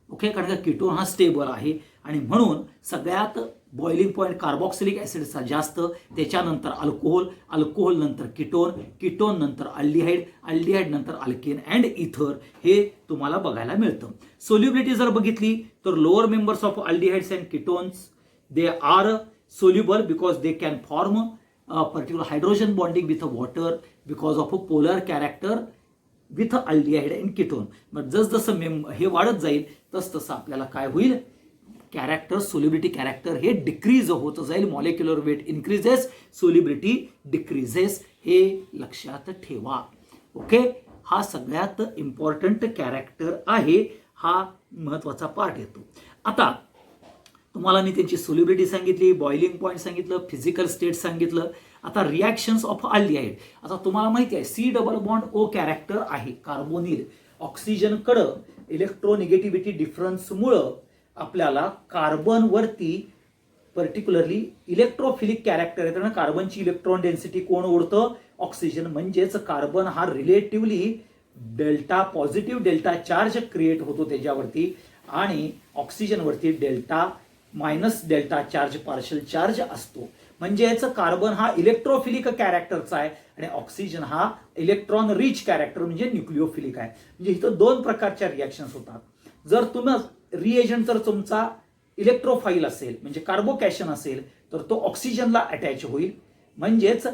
ओके. कारण का कीटोन हा स्टेबल आहे आणि म्हणून सगळ्यात बॉइलिंग पॉईंट कार्बॉक्सिलिक ॲसिडचा जास्त, त्याच्यानंतर अल्कोहोल नंतर कीटोन नंतर अल्डिहाइड नंतर अल्केन अँड इथर, हे तुम्हाला बघायला मिळतं. सोल्युबिलिटी जर बघितली तर lower members of aldehydes and ketones they are soluble because they can form a particular hydrogen bonding with a water because of a polar character with aldehyde and ketone. but जसं हे वाढत जाईल तसं आपल्याला काय होईल, कॅरेक्टर सोल्युबिलिटी कॅरेक्टर हे decrease होत जाईल. Molecular weight increases, solubility decreases, हे लक्षात ठेवा. ओके. हा सगळ्यात इम्पॉर्टंट कॅरेक्टर आहे, हा महत्वाचा पार्ट येतो. आता तुम्हाला मी त्यांची सोल्युबिलिटी सांगितली, बॉइलिंग पॉईंट सांगितलं, फिजिकल स्टेट सांगितलं. आता रिॲक्शन्स ऑफ अल्डिहाइड. आता तुम्हाला माहिती आहे C double bond O character आहे कार्बोनिल. ऑक्सिजनकडं इलेक्ट्रोनिगेटिव्हिटी डिफरन्समुळं आपल्याला कार्बनवरती पर्टिक्युलरली इलेक्ट्रोफिलिक कॅरेक्टर येतं ना. कार्बनची इलेक्ट्रॉन डेन्सिटी कोण ओढतं, ऑक्सिजन. म्हणजेच कार्बन हा relatively positive delta charge create होतो त्याच्यावरती, आणि ऑक्सिजनवरती minus delta charge partial charge असतो. म्हणजेच कार्बन हा इलेक्ट्रोफिलिक कॅरेक्टरचा आहे आणि ऑक्सिजन हा इलेक्ट्रॉन रिच कॅरेक्टर म्हणजे न्यूक्लिओफिलिक आहे. म्हणजे इथं दोन प्रकारच्या रिॲक्शन्स होतात. जर तुम्ही रिएजंट जर तुमचा इलेक्ट्रोफाईल असेल म्हणजे कार्बोकॅशन असेल तर तो ऑक्सिजनला अटॅच होईल, म्हणजेच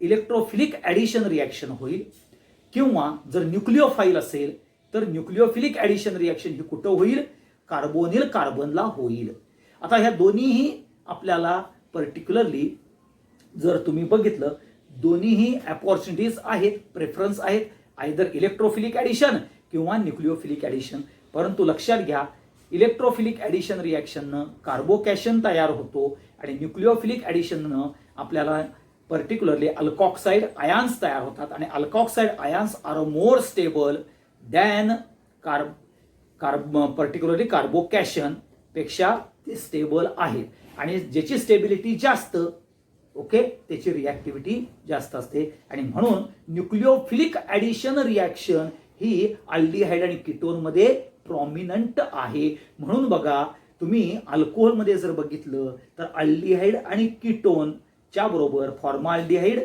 इलेक्ट्रोफिलिक ॲडिशन रिॲक्शन होईल. किंवा जर न्यूक्लिओफाईल असेल तर न्यूक्लिओफिलिक ॲडिशन रिॲक्शन ही कुठं होईल, कार्बोनिल कार्बनला होईल. आता ह्या दोन्हीही आपल्याला पर्टिक्युलरली जर तुम्ही बघितलं दोन्हीही अपॉर्च्युनिटीज आहेत, प्रेफरन्स आहेत, आयदर इलेक्ट्रोफिलिक ॲडिशन किंवा न्यूक्लिओफिलिक ॲडिशन. परंतु लक्षात घ्या, इलेक्ट्रोफिलिक ॲडिशन रिॲक्शननं कार्बोकॅशन तयार होतो आणि न्यूक्लिओफिलिक ॲडिशननं आपल्याला पर्टिक्युलरली अल्कॉक्साइड आयन्स तयार होतात आणि alkoxide ions are more stable than particularly carbocation पेक्षा ते स्टेबल आहेत आणि ज्याची स्टेबिलिटी जास्त, ओके, त्याची रिॲक्टिव्हिटी जास्त असते. आणि म्हणून न्यूक्लिओफिलिक ॲडिशन रिॲक्शन ही अल्डिहाइड आणि कीटोनमध्ये प्रॉमिनंट आहे. म्हणून बघा, तुम्ही अल्कोहोलमध्ये जर बघितलं तर अल्डिहाइड आणि कीटोनच्या बरोबर फॉर्माल्डिहाइड,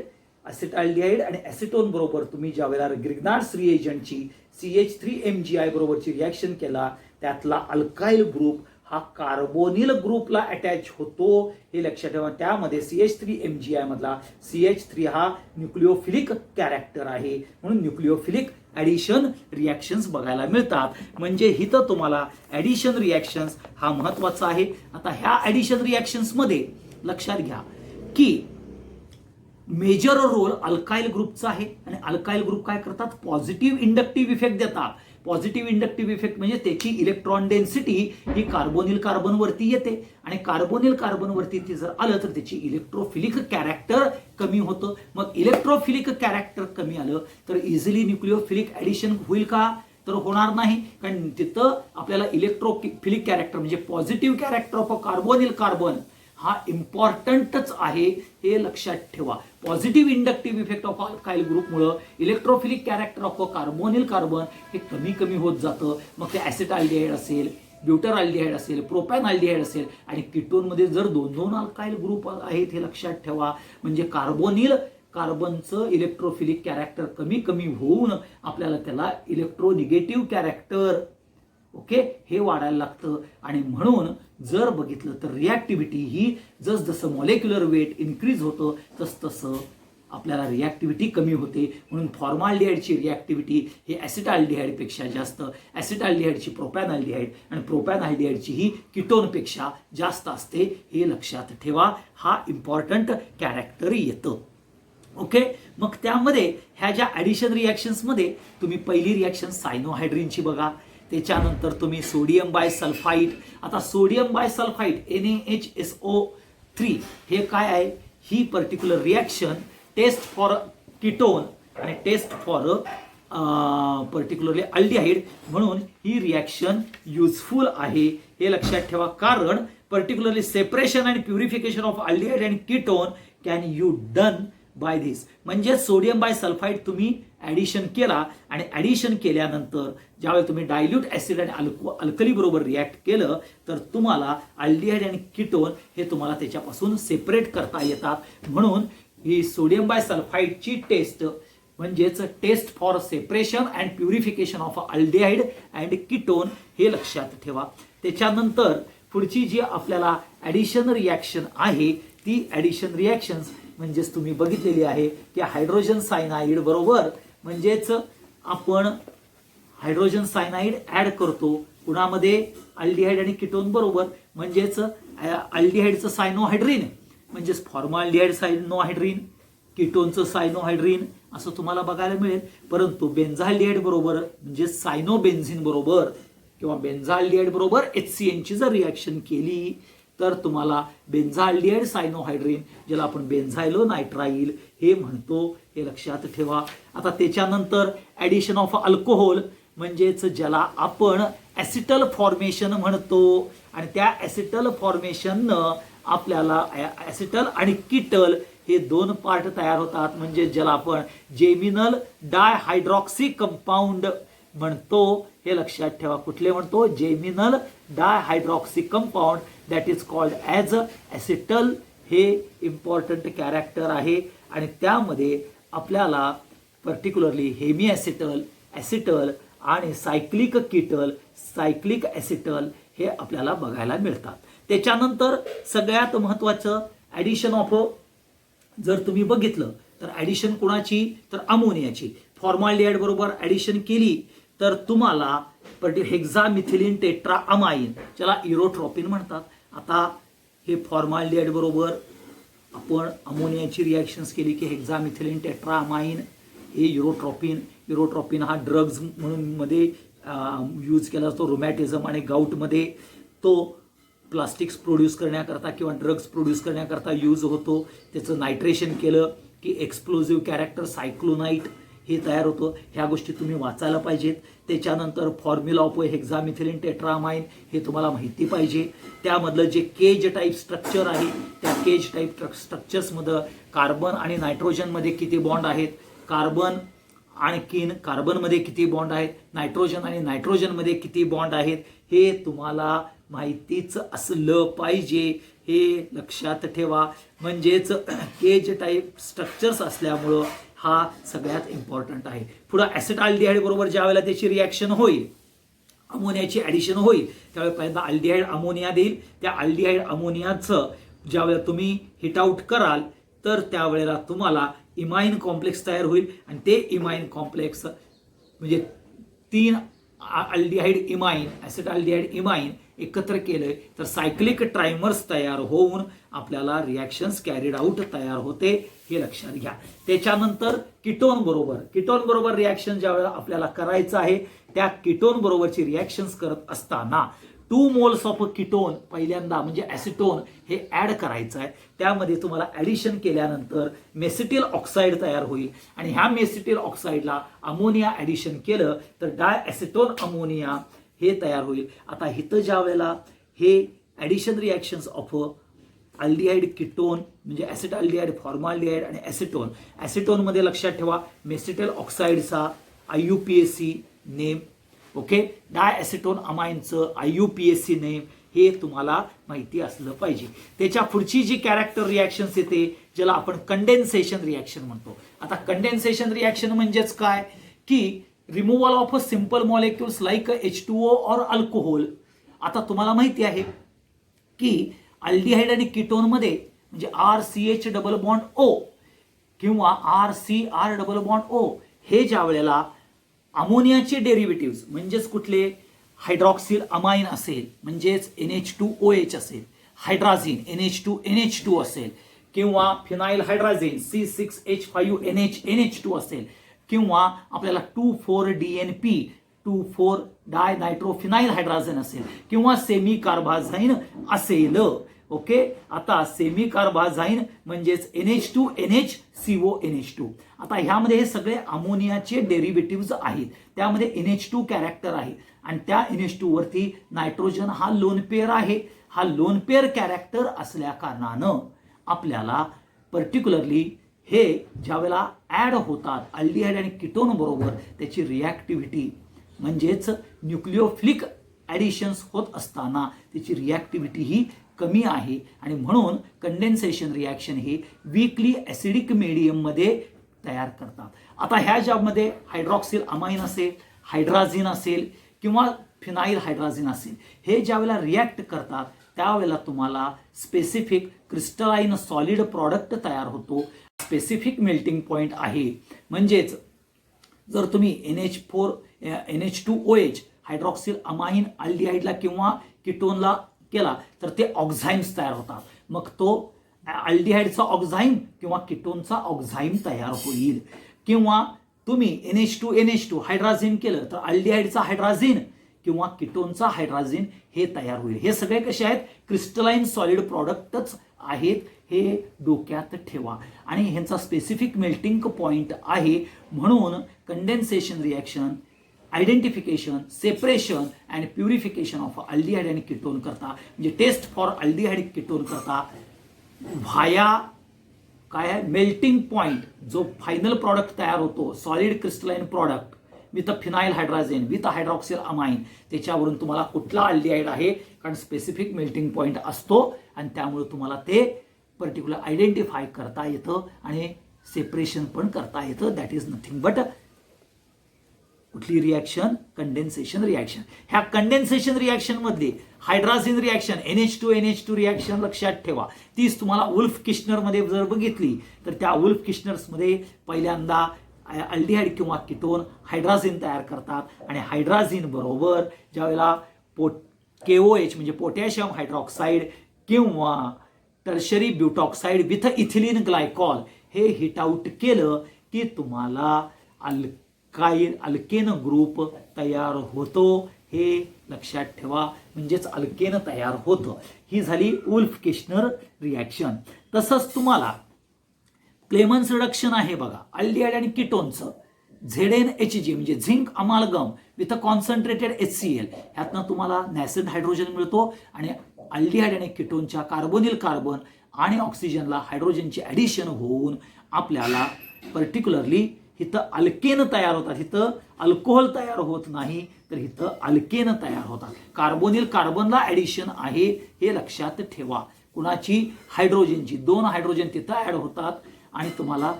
असिटाल्डिहाइड आणि ॲसिटोन बरोबर तुम्ही ज्या वेळेला ग्रिग्नार्ड्स रिएजंटची CH3MgI बरोबरची रिॲक्शन केला, त्यातला अल्काइल ग्रुप हा कार्बोनिल ग्रुपला अटॅच होतो, हे लक्षात ठेवा. त्यामध्ये CH3MgI मधला CH3 हा न्यूक्लिओफिलिक कॅरेक्टर आहे. म्हणून न्यूक्लिओफिलिक ॲडिशन रिॲक्शन्स बघायला मिळतात. म्हणजे इथं तुम्हाला ॲडिशन रिॲक्शन्स हा महत्वाचा आहे. आता ह्या ॲडिशन रिॲक्शन्समध्ये लक्षात घ्या की मेजर रोल अल्काइल ग्रुपचा आहे आणि अल्काइल ग्रुप काय करतात, पॉझिटिव्ह इंडक्टिव्ह इफेक्ट देतात. पॉझिटिव्ह इंडक्टिव्ह इफेक्ट म्हणजे त्याची इलेक्ट्रॉन डेन्सिटी ही कार्बोनिल कार्बनवरती येते आणि कार्बोनिल कार्बनवरती ती जर आलं तर त्याची इलेक्ट्रोफिलिक कॅरेक्टर कमी होतं. मग इलेक्ट्रोफिलिक कॅरेक्टर कमी आलं तर इझिली न्यूक्लिओफिलिक ॲडिशन होईल का, तर होणार नाही. कारण तिथं आपल्याला इलेक्ट्रोफिलिक कॅरेक्टर म्हणजे positive character of carbonyl carbon हा इम्पॉर्टंटच आहे, हे लक्षात ठेवा. Positive inductive effect of alkyl ग्रुपमुळं electrophilic character of carbonyl carbon हे कमी कमी होत जातं. मग ते ॲसिटाल्डिहाइड असेल, ब्युटरअल्डिहाइड असेल, प्रोपॅनअल्डिहाइड असेल आणि कीटोनमध्ये जर दोन दोन अल्काइल ग्रुप आहेत, हे लक्षात ठेवा. म्हणजे कार्बोनिल कार्बनचं इलेक्ट्रोफिलिक कॅरेक्टर कमी कमी होऊन आपल्याला त्याला इलेक्ट्रोनिगेटिव्ह कॅरेक्टर, ओके, हे वाढायला लागतं. आणि म्हणून जर बघितलं तर रिॲक्टिव्हिटी ही जसजसं मॉलिक्युलर वेट इन्क्रीज होतं तसतसं आपल्याला रिॲक्टिव्हिटी कमी होते. म्हणून फॉर्माल्डिहाइडची रिॲक्टिव्हिटी ही ॲसिटाल्डिहाइडपेक्षा जास्त, ॲसिटाल्डिहाइडची प्रोपॅनअल्डिहाइड आणि प्रोपॅनअल्डिहाइडची ही कीटोनपेक्षा जास्त असते, हे लक्षात ठेवा. हा इम्पॉर्टंट कॅरेक्टर येतं. ओके, मग त्यामध्ये ह्या ज्या ॲडिशन रिॲक्शन्समध्ये तुम्ही पहिली रिॲक्शन सायनोहायड्रिनची बघा, त्याच्यानंतर तुम्ही सोडियम बायसल्फाइड. आता सोडियम बायसल्फाइड NaHSO3 हे काय आहे, ही particular reaction test for ketone आणि टेस्ट फॉर पर्टिक्युलरली अल्डिहाइड म्हणून ही रिॲक्शन युजफुल आहे, हे लक्षात ठेवा. कारण particularly separation and purification of aldehyde and ketone can you done by this. म्हणजे सोडियम बायसल्फाइड तुम्ही ॲडिशन केला आणि ॲडिशन केल्यानंतर ज्यावेळी तुम्ही डायल्यूट ॲसिड आणि अल्कली बरोबर रिॲक्ट केलं तर तुम्हाला अल्डिहाइड आणि कीटोन हे तुम्हाला त्याच्यापासून सेपरेट करता येतात. म्हणून ही सोडियम बायसल्फाइडची टेस्ट म्हणजेच test for separation and purification of aldehyde and ketone, हे लक्षात ठेवा. त्याच्यानंतर पुढची जी आपल्याला ॲडिशन रिॲक्शन आहे ती ॲडिशन रिॲक्शन्स म्हणजेच तुम्ही बघितलेली आहे की हायड्रोजन सायनाइड बरोबर, म्हणजेच आपण हायड्रोजन सायनाइड ॲड करतो कुणामध्ये, अल्डिहाइड आणि कीटोन बरोबर. म्हणजेच अल्डिहाइडचं सायनोहायड्रिन म्हणजेच फॉर्माल्डिहाइड सायनोहायड्रिन, कीटोनचं सायनोहायड्रिन असं तुम्हाला बघायला मिळेल. परंतु बेन्झाल्डिहाइड बरोबर म्हणजे सायनोबेन्झिन बरोबर किंवा बेन्झाल्डिहाइड बरोबर HCN ची जर रिॲक्शन केली तर तुम्हाला बेन्झाल्डिहाइड सायनोहायड्रिन, ज्याला आपण बेन्झायलोनायट्राइल हे म्हणतो, हे लक्षात ठेवा. आता त्याच्यानंतर ॲडिशन ऑफ अल्कोहोल म्हणजेच ज्याला आपण ॲसिटल फॉर्मेशन म्हणतो आणि त्या ॲसिटल फॉर्मेशननं आपल्याला ॲसिटल आणि कीटल हे दोन पार्ट तयार होतात. म्हणजे ज्याला आपण जेमिनल डायहायड्रॉक्सी कंपाऊंड म्हणतो, हे लक्षात ठेवा. कुठले म्हणतो, geminal dihydroxy compound that is called as acetal, हे इम्पॉर्टंट कॅरेक्टर आहे. आणि त्यामध्ये आपल्याला पर्टिक्युलरली हेमी ॲसिटल, ॲसिटल आणि सायक्लिक कीटल, सायक्लिक ॲसिटल हे आपल्याला बघायला मिळतात. त्याच्यानंतर सगळ्यात महत्त्वाचं ॲडिशन ऑफ, जर तुम्ही बघितलं तर ॲडिशन कोणाची, तर अमोनियाची. फॉर्माल्डिहाइड बरोबर ॲडिशन केली तर तुम्हाला हेक्झामिथिलीन टेट्राअमाइन, ज्याला इरोट्रॉपिन म्हणतात. आता हे फॉर्माल्डिहाइड बरोबर आपण अमोनियाची रिॲक्शन्स केली की हेक्झामिथिलीन टेट्रामाइन हे युरोट्रॉपिन हा ड्रग्ज म्हणून मध्ये यूज केला जातो रोमॅटिझम आणि गाऊटमध्ये. तो प्लास्टिक्स प्रोड्यूस करण्याकरता किंवा ड्रग्ज प्रोड्यूस करण्याकरता यूज होतो. त्याचं नायट्रेशन केलं की एक्सप्लोजिव्ह कॅरेक्टर सायक्लोनाईट हे तयार होतं. ह्या गोष्टी तुम्ही वाचायला पाहिजेत. त्याच्यानंतर फॉर्म्युला ऑफ हेक्झामिथिलीन टेट्रामाइन हे तुम्हाला माहिती पाहिजे. त्यामधलं जे केज टाईप स्ट्रक्चर आहे त्या केज टाईप स्ट्रक्चर्समध्ये कार्बन आणि नायट्रोजनमध्ये किती बॉन्ड आहेत, कार्बनमध्ये किती बॉन्ड आहेत, नायट्रोजन आणि नायट्रोजनमध्ये किती बॉन्ड आहेत हे तुम्हाला माहितीच असलं पाहिजे. हे लक्षात ठेवा. म्हणजेच केज टाईप स्ट्रक्चर्स असल्यामुळं हा सगळ्यात इम्पॉर्टंट आहे. पुढं ॲसिटाल्डिहाइड बरोबर ज्या वेळेला त्याची रिॲक्शन होईल, अमोनियाची ॲडिशन होईल, त्यावेळेला पहिल्यांदा अल्डिहाइड अमोनिया देईल. त्या अल्डिहाइड अमोनियाचं ज्यावेळेला तुम्ही हिट आउट कराल तर त्यावेळेला तुम्हाला इमाइन कॉम्प्लेक्स तयार होईल. आणि ते इमाइन कॉम्प्लेक्स म्हणजे 3 अल्डिहाइड इमाइन, ॲसिटाल्डिहाइड इमाइन एकत्र केलं तर सायक्लिक ट्रायमर्स तयार होऊन आपल्याला रिॲक्शन्स कॅरीड आउट तयार होते. हे लक्षात घ्या. त्याच्यानंतर कीटोन बरोबर रिॲक्शन ज्यावेळेला आपल्याला करायचं आहे त्या कीटोन बरोबरची रिॲक्शन्स करत असताना 2 मोल्स ऑफ कीटोन पहिल्यांदा म्हणजे ॲसिटोन हे ॲड करायचं आहे. त्यामध्ये तुम्हाला ॲडिशन केल्यानंतर मेसिटिल ऑक्साईड तयार होईल आणि ह्या मेसिटिल ऑक्साईडला अमोनिया ॲडिशन केलं तर डायॲसिटोन अमोनिया हे तयार होईल. आता इथं ज्या वेळेला हे addition reactions of aldehyde ketone म्हणजे ॲसिटाल्डिहाइड, फॉर्माल्डिहाइड आणि ॲसिटोनमध्ये लक्षात ठेवा मेसिटिल ऑक्साईडचा IUPAC नेम, ओके, डायॲसिटोन अमाइनचं IUPAC नेम हे तुम्हाला माहिती असलं पाहिजे. त्याच्या पुढची जी कॅरेक्टर रिॲक्शन्स येते ज्याला आपण कंडेन्सेशन रिॲक्शन म्हणतो. आता कंडेन्सेशन रिॲक्शन म्हणजेच काय की removal of a simple molecules like H2O और अल्कोहोल. आता तुम्हाला माहिती आहे की अल्डिहाइड आणि कीटोनमध्ये म्हणजे RCH डबल बॉन्ड O किंवा RCR डबल बॉन्ड O हे ज्या वेळेला अमोनियाचे डेरिव्हेटिव्ह म्हणजेच कुठले हायड्रॉक्सिल अमाइन असेल म्हणजेच NH2OH असेल, हायड्राझिन NH2NH2 असेल किंवा फिनाइल हायड्राझिन C6H5NH2 असेल किंवा आपल्याला 2,4-DNP 2,4 डाय नायट्रोफिनाइल हायड्राझिन असेल किंवा सेमी कार्बाझाईन असेल. ओके, आता सेमी कार्बाझाईन म्हणजेच NH2NHCONH2. आता ह्यामध्ये हे सगळे अमोनियाचे डेरिव्हेटिव्ह आहेत. त्यामध्ये NH2 कॅरेक्टर आहे आणि त्या NH2 वरती नायट्रोजन हा लोन पेअर आहे. हा लोन पेअर कॅरेक्टर असल्या कारणानं आपल्याला पर्टिक्युलरली हे ज्यावेळेला ॲड होतात अल्डिहाइड आणि कीटोन बरोबर त्याची रिॲक्टिव्हिटी म्हणजेच न्यूक्लिओफिलिक ॲडिशन्स होत असताना त्याची रिॲक्टिव्हिटी ही कमी आहे आणि म्हणून कंडेन्सेशन रिॲक्शन हे वीकली ॲसिडिक मीडियममध्ये तयार करतात. आता ह्या ज्यामध्ये हायड्रॉक्सिल अमाइन असेल, हायड्राझिन असेल किंवा फिनाइल हायड्राझिन असेल हे ज्यावेळेला रिॲक्ट करतात त्यावेळेला तुम्हाला स्पेसिफिक क्रिस्टलाइन सॉलिड प्रॉडक्ट तयार होतो. स्पेसिफिक मेल्टिंग पॉईंट आहे. म्हणजेच जर तुम्ही NH2OH हायड्रॉक्सिल अमाइन अल्डिहाइडला किंवा कीटोनला केला तर ते ऑक्झाईम्स तयार होतात. मग तो अल्डिहाइडचा ऑक्झाईम किंवा कीटोनचा ऑक्झाईम तयार होईल. किंवा तुम्ही NH2NH2 हायड्राझिन केलं तर अल्डिहाइडचा हायड्राझिन किंवा कीटोनचा हायड्राझिन हे तयार होईल. हे सगळे कसे आहेत क्रिस्टलाइन सॉलिड प्रॉडक्टच आहेत हे डोक्यात ठेवा आणि ह्यांचा स्पेसिफिक मेल्टिंग पॉइंट आहे. म्हणून condensation reaction identification, separation and purification of aldehyde आणि कीटोन करता म्हणजे टेस्ट फॉर अल्डिहाइड कीटोन करता व्हाया काय आहे मेल्टिंग पॉइंट जो फायनल प्रॉडक्ट तयार होतो solid crystalline product with phenyl हायड्राझिन with hydroxyl amine त्याच्यावरून तुम्हाला कुठला अल्डिहाइड आहे कारण स्पेसिफिक मेल्टिंग पॉइंट असतो आणि त्यामुळे तुम्हाला ते पर्टिक्युलर आयडेंटिफाय करता येतं आणि सेपरेशन पण करता येतं. दॅट इज नथिंग बट कुठली रिॲक्शन कंडेन्सेशन रिॲक्शन. ह्या कंडेन्सेशन रिॲक्शन मध्ये हायड्राझिन रिॲक्शन NH2NH2 रिॲक्शन लक्षात ठेवा. तीच तुम्हाला वुल्फ किश्नरमध्ये जर बघितली तर त्या वुल्फ किश्नर्समध्ये पहिल्यांदा अल्डिहाइड किंवा कीटोन हायड्राझिन तयार करतात आणि हायड्राझिन बरोबर ज्यावेळेला KOH म्हणजे पोटॅशियम हायड्रॉक्साईड किंवा टर्शरी ब्युटॉक्साइड विथ इथिलीन ग्लायकॉल हे हिट आउट केलं की तुम्हाला अल्केन ग्रुप तयार होतो, हे लक्षात ठेवा. म्हणजेच अल्केन तयार होतं. ही झाली वुल्फ-किशनर रिॲक्शन. तसंच तुम्हाला क्लेमन्स रिडक्शन आहे बघा, अल्डिहाइड आणि कीटोनचं ZnHg म्हणजे zinc अमालगम with a concentrated HCl, ह्यातनं तुम्हाला नॅसेंट हायड्रोजन मिळतो आणि अल्डिहाइड आणि कीटोनच्या कार्बोनिल कार्बन आणि ऑक्सिजनला हायड्रोजनची ॲडिशन होऊन आपल्याला पर्टिक्युलरली इथं अल्केन तयार होतात. इथं अल्कोहोल तयार होत नाही, तर इथं अल्केन तयार होतात. कार्बोनिल कार्बनला ॲडिशन आहे, हे लक्षात ठेवा. कुणाची? हायड्रोजनची. 2 हायड्रोजन तिथं ॲड होतात आणि तुम्हाला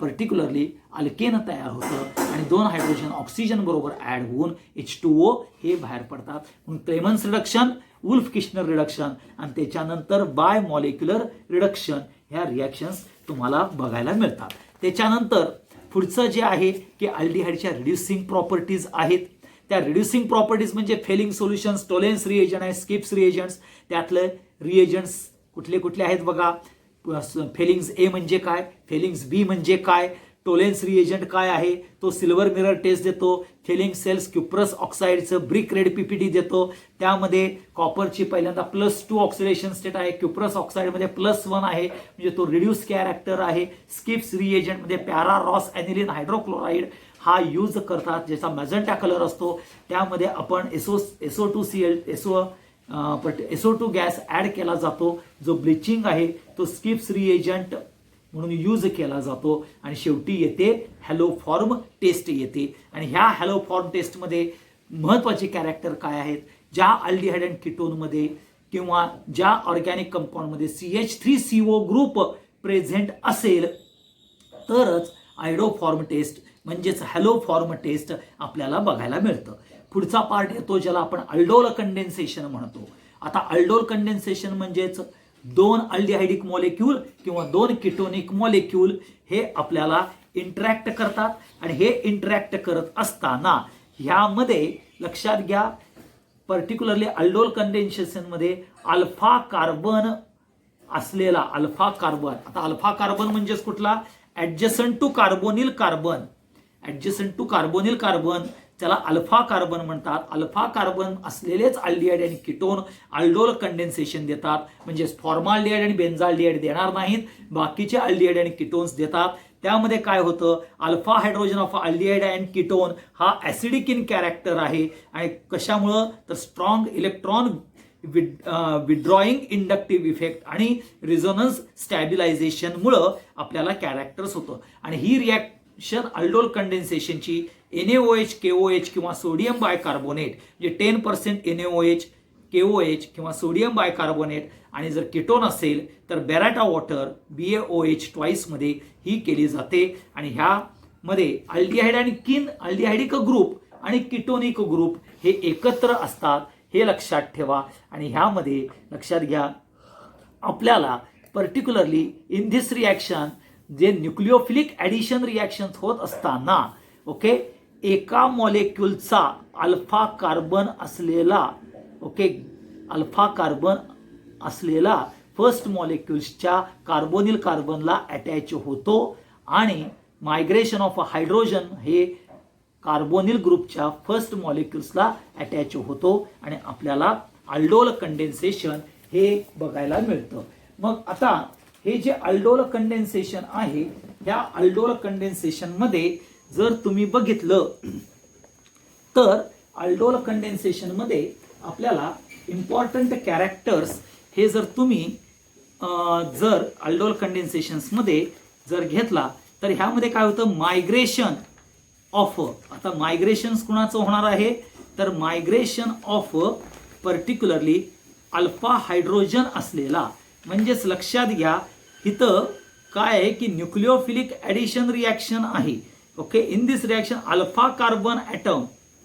पर्टिक्युलरली अल्केन तयार होतं आणि 2 हायड्रोजन ऑक्सिजन बरोबर ॲड होऊन H2O हे बाहेर पडतात. म्हणून क्लेमन्स रिडक्शन, वुल्फ-किशनर रिडक्शन आणि त्याच्यानंतर बाय मॉलिक्युलर रिडक्शन ह्या रिॲक्शन्स तुम्हाला बघायला मिळतात. त्याच्यानंतर पुढचं जे आहे की अल्डिहाइडच्या रिड्युसिंग प्रॉपर्टीज आहेत. त्या रिड्युसिंग प्रॉपर्टीज म्हणजे फेलिंग सोल्युशन्स, टोलेन्स रिएजंट आणि स्किप्स रिएजंट्स. त्यातलं रिएजंट्स कुठले कुठले आहेत बघा. फेलिंग्स ए म्हणजे काय, फेलिंग्स बी म्हणजे काय, टोलेन्स रिएजंट काय आहे, तो सिल्वर मिरर टेस्ट देतो. फेलिंग सेल्स क्युप्रस ऑक्साईडचं ब्रिक रेड PPT देतो. त्यामध्ये कॉपरची पहिल्यांदा +2 ऑक्सिडेशन स्टेट आहे, क्युप्रस ऑक्साईडमध्ये +1 आहे, म्हणजे तो रिड्यूस कॅरेक्टर आहे. स्किप्स रिएजंटमध्ये पॅरा रॉस ॲनिलिन हायड्रोक्लोराईड हा यूज करतात, ज्याचा मॅजेंटा कलर असतो. त्यामध्ये आपण SO2 गॅस ॲड केला जातो, जो ब्लिचिंग आहे तो स्किप्स रिएजंट म्हणून यूज केला जातो. आणि शेवटी येते हॅलोफॉर्म टेस्ट येते. आणि ह्या हॅलोफॉर्म टेस्टमध्ये महत्त्वाचे कॅरेक्टर काय आहेत? ज्या अल्डिहाइड अँड कीटोनमध्ये किंवा ज्या ऑर्गॅनिक कंपाऊंडमध्ये CH3CO ग्रुप प्रेझेंट असेल तरच आयडोफॉर्म टेस्ट म्हणजेच हॅलोफॉर्म टेस्ट आपल्याला बघायला मिळतं. पुढचा पार्ट येतो ज्याला आपण अल्डोल कंडेन्सेशन म्हणतो. आता अल्डोल कंडेन्सेशन म्हणजेच 2 अल्डिहाइडिक मॉलिक्यूल किंवा 2 कीटोनिक मॉलिक्यूल हे आपल्याला इंटरॅक्ट करतात आणि हे इंटरॅक्ट करत असताना ह्यामध्ये लक्षात घ्या, पर्टिक्युलरली अल्डोल कंडेन्सेशनमध्ये अल्फा कार्बन असलेला अल्फा कार्बन. आता अल्फा कार्बन म्हणजेच कुठला? Adjacent to carbonyl carbon. Adjacent to carbonyl carbon त्याला अल्फा कार्बन म्हणतात. अल्फा कार्बन असलेलेच अल्डिहाइड आणि कीटोन अल्डोल कंडेन्सेशन देतात. म्हणजेच फॉर्माल्डिहाइड आणि बेन्झाल्डिहाइड देणार नाहीत, बाकीचे अल्डिहाइड आणि कीटोन्स देतात. त्यामध्ये काय होतं? Alpha hydrogen of aldehyde and ketone हा ॲसिडिक इन कॅरेक्टर आहे. आणि कशामुळं? तर स्ट्रॉंग इलेक्ट्रॉन विड्रॉईंग इंडक्टिव्ह इफेक्ट आणि रिझोनन्स स्टॅबिलायझेशनमुळं आपल्याला कॅरेक्टर्स होतं. आणि ही रिॲक्शन अल्डोल कंडेन्सेशनची NaOH, KOH किंवा सोडियम बायकार्बोनेट म्हणजे 10% NaOH, KOH किंवा सोडियम बायकार्बोनेट आणि जर कीटोन असेल तर बेराटा वॉटर BaOH ट्वाईसमध्ये ही केली जाते. आणि ह्यामध्ये अल्डिहाइड आणि अल्डिहाइडिक ग्रुप आणि कीटोनिक ग्रुप हे एकत्र असतात, हे लक्षात ठेवा. आणि ह्यामध्ये लक्षात घ्या, आपल्याला पर्टिक्युलरली इन धिस रिॲक्शन जे न्यूक्लिओफिलिक ॲडिशन रिॲक्शन होत असताना ओके एका मॉलिक्यूलचा अल्फा कार्बन असलेला फर्स्ट मॉलिक्यूल्सच्या कार्बोनिल कार्बनला अटॅच होतो आणि मायग्रेशन ऑफ हायड्रोजन हे कार्बोनिल ग्रुपच्या फर्स्ट मॉलिक्यूल्सला अटॅच होतो आणि आपल्याला अल्डोल कंडेन्सेशन हे बघायला मिळतं. मग आता हे जे अल्डोल कंडेन्सेशन आहे, ह्या अल्डोल कंडेन्सेशनमध्ये जर तुम्ही बघितलं तर अल्डोल कंडेन्सेशनमध्ये आपल्याला इम्पॉर्टंट कॅरेक्टर्स हे जर तुम्ही जर अल्डोल कंडेन्सेशन्समध्ये जर घेतला तर ह्यामध्ये काय होतं? मायग्रेशन ऑफ, आता मायग्रेशन कुणाचं होणार आहे? तर migration of particularly alpha hydrogen असलेला, म्हणजेच लक्षात घ्या इथं काय आहे की न्यूक्लिओफिलिक ॲडिशन रिॲक्शन आहे. Okay, in this reaction alpha carbon atom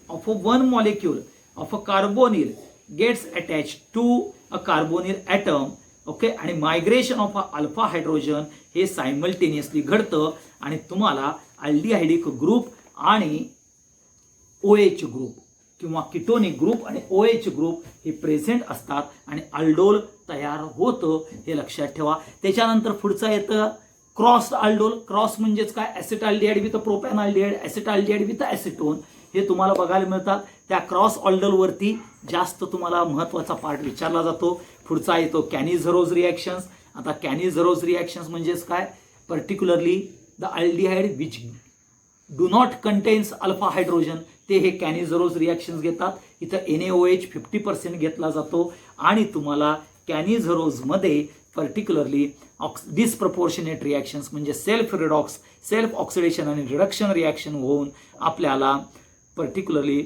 of one molecule of a carbonyl gets attach to a carbonyl atom. Okay, आणि मायग्रेशन ऑफ अल्फा हायड्रोजन हे सायमल्टेनियसली घडतं आणि तुम्हाला अल्डिहाइडिक ग्रुप आणि OH ग्रुप किंवा ketonic group आणि OH group हे present असतात आणि अल्डोल तयार होतं, हे लक्षात ठेवा. त्याच्यानंतर पुढचं येतं क्रॉस अल्डोल. क्रॉस म्हणजेच काय, ॲसिटाल्डिहाइड विथ प्रोपॅनॉल्डिहाइड, ॲसिटाल्डिहाइड विथ ॲसिटोन, हे तुम्हाला बघायला मिळतात. त्या क्रॉस ऑल्डोलवरती जास्त तुम्हाला महत्त्वाचा पार्ट विचारला जातो. पुढचा येतो कॅनिझरोज रिॲक्शन्स. आता कॅनिझरोज रिॲक्शन्स म्हणजेच काय, particularly the aldehyde which do not contains alpha hydrogen, ते हे कॅनिझरोज रिॲक्शन्स घेतात. इथं NaOH 50% घेतला जातो आणि तुम्हाला कॅनिझरोजमध्ये पर्टिक्युलरली डिस्प्रपोर्शनेट रिॲक्शन्स म्हणजे सेल्फ रिडॉक्स, सेल्फ ऑक्सिडेशन आणि रिडक्शन रिॲक्शन होऊन आपल्याला particularly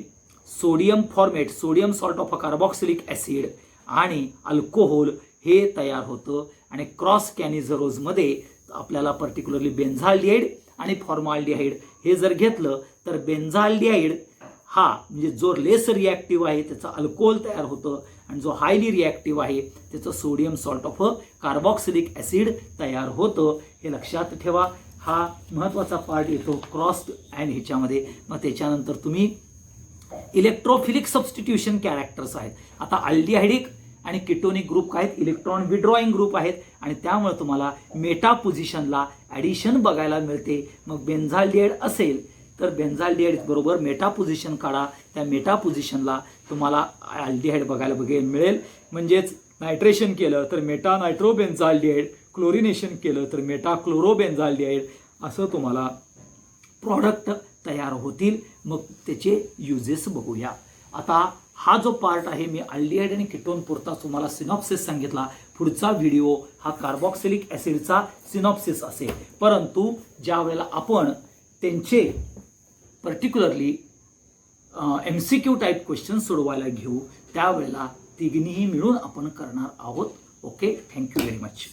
sodium format, sodium salt of a carboxylic acid आणि अल्कोहोल हे तयार होतं. आणि क्रॉस कॅनिझरोजमध्ये आपल्याला पर्टिक्युलरली बेन्झाल्डिहाइड आणि फॉर्माल्डिहाइड हे जर घेतलं तर बेन्झाल्डिहाइड हा म्हणजे जो लेस रिॲक्टिव्ह आहे त्याचं अल्कोहोल तयार होतं आणि जो हायली रिॲक्टिव्ह आहे त्याचं sodium salt of carboxylic acid तयार होतं. हे लक्षात ठेवा. हा महत्त्वाचा पार्ट येतो क्रॉस अँड ह्याच्यामध्ये. मग त्याच्यानंतर तुम्ही इलेक्ट्रोफिलिक सबस्टिट्यूशन कॅरेक्टर्स आहेत. आता अल्डिहाइडिक आणि किटोनिक ग्रुप काय आहेत, इलेक्ट्रॉन विड्रॉइंग ग्रुप आहेत आणि त्यामुळे तुम्हाला मेटा पोझिशनला ॲडिशन बघायला मिळते. मग बेन्झाल्डिहाइड असेल तर बेन्झाल्डिहाइड बरोबर मेटा पोझिशन काढा, त्या मेटा पोझिशनला तुम्हाला अल्डिहाइड बघायला मिळेल. म्हणजेच नायट्रेशन केलं तर मेटा नायट्रोबेन्झाल्डिहाइड, क्लोरिनेशन केलं तर मेटा क्लोरोबेन्झाल्डिहाइड, असं तुम्हाला प्रॉडक्ट तयार होतील. मग त्याचे युजेस बघूया. आता हा जो पार्ट आहे मी अल्डिहाइड आणि किटोन पुरता तुम्हाला सिनॉप्सिस सांगितला. पुढचा व्हिडिओ हा कार्बॉक्सिलिक ॲसिडचा सिनॉप्सिस असेल. परंतु ज्या वेळेला आपण त्यांचे पर्टिक्युलरली MCQ टाईप क्वेश्चन सोडवायला घेऊ त्यावेळेला तिघींनीही मिळून आपण करणार आहोत. Okay, thank you very much.